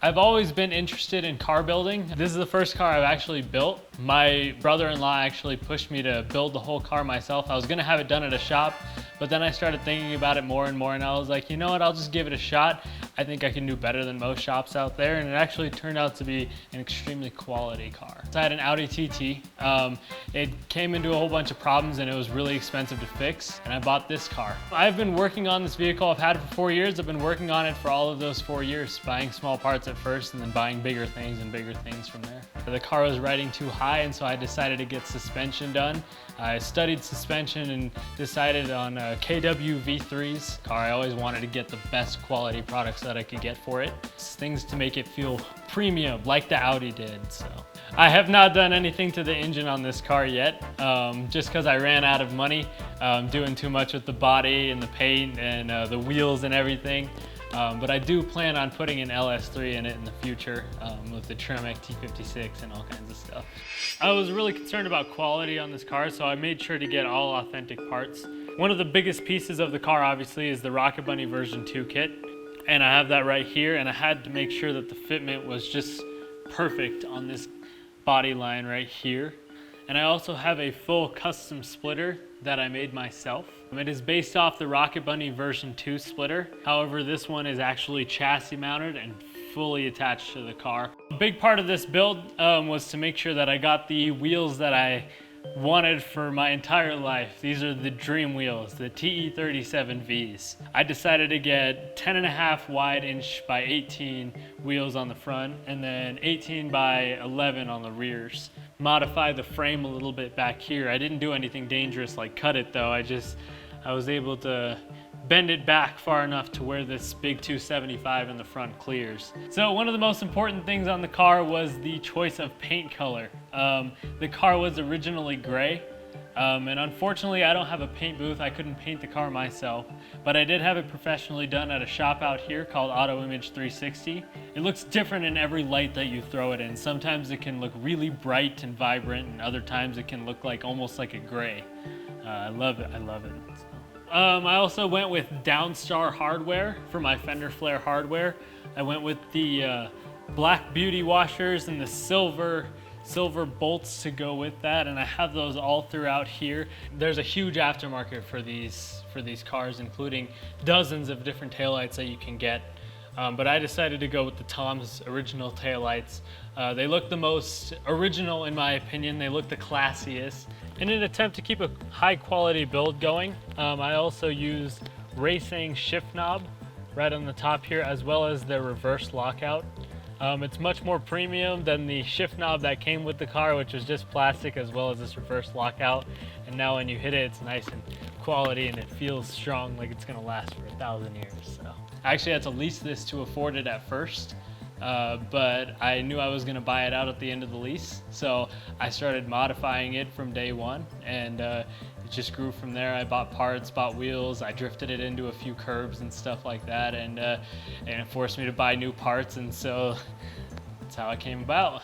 I've always been interested in car building. This is the first car I've actually built. My brother-in-law actually pushed me to build the whole car myself. I was gonna have it done at a shop, but then I started thinking about it more and more, and I was like, you know what, I'll just give it a shot. I think I can do better than most shops out there, and it actually turned out to be an extremely quality car. So I had an Audi TT. It came into a whole bunch of problems and it was really expensive to fix, and I bought this car. I've been working on this vehicle. I've had it for 4 years. I've been working on it for all of those 4 years, buying small parts at first and then buying bigger things and bigger things from there. The car was riding too high, and so I decided to get suspension done. I studied suspension and decided on KW V3s. Car, I always wanted to get the best quality products that I could get for it. It's things to make it feel premium, like the Audi did. So I have not done anything to the engine on this car yet, just because I ran out of money doing too much with the body and the paint and the wheels and everything. But I do plan on putting an LS3 in it in the future with the Tremec T-56 and all kinds of stuff. I was really concerned about quality on this car, so I made sure to get all authentic parts. One of the biggest pieces of the car, obviously, is the Rocket Bunny version 2 kit. And I have that right here, and I had to make sure that the fitment was just perfect on this body line right here. And I also have a full custom splitter that I made myself. It is based off the Rocket Bunny version 2 splitter. However, this one is actually chassis mounted and fully attached to the car. A big part of this build was to make sure that I got the wheels that I wanted for my entire life. These are the dream wheels, the TE37Vs. I decided to get 10.5 wide inch by 18 wheels on the front and then 18 by 11 on the rears. Modify the frame a little bit back here. I didn't do anything dangerous like cut it though. I was able to bend it back far enough to where this big 275 in the front clears. So one of the most important things on the car was the choice of paint color. The car was originally gray, and unfortunately I don't have a paint booth. I couldn't paint the car myself, but I did have it professionally done at a shop out here called Auto Image 360. It looks different in every light that you throw it in. Sometimes it can look really bright and vibrant, and other times it can look like almost like a gray. I love it, I love it. I also went with Downstar hardware for my fender flare hardware. I went with the black beauty washers and the silver bolts to go with that, and I have those all throughout here. There's a huge aftermarket for these cars, including dozens of different taillights that you can get. But I decided to go with the Tom's original taillights. They look the most original in my opinion. They look the classiest. In an attempt to keep a high quality build going, I also used Raceseng shift knob right on the top here, as well as their reverse lockout. It's much more premium than the shift knob that came with the car, which was just plastic, as well as this reverse lockout. And now when you hit it, it's nice and quality and it feels strong, like it's gonna last for 1,000 years. So I actually had to lease this to afford it at first. But I knew I was going to buy it out at the end of the lease, so I started modifying it from day one, and it just grew from there. I bought parts, bought wheels, I drifted it into a few curbs and stuff like that, and it forced me to buy new parts, and so that's how it came about.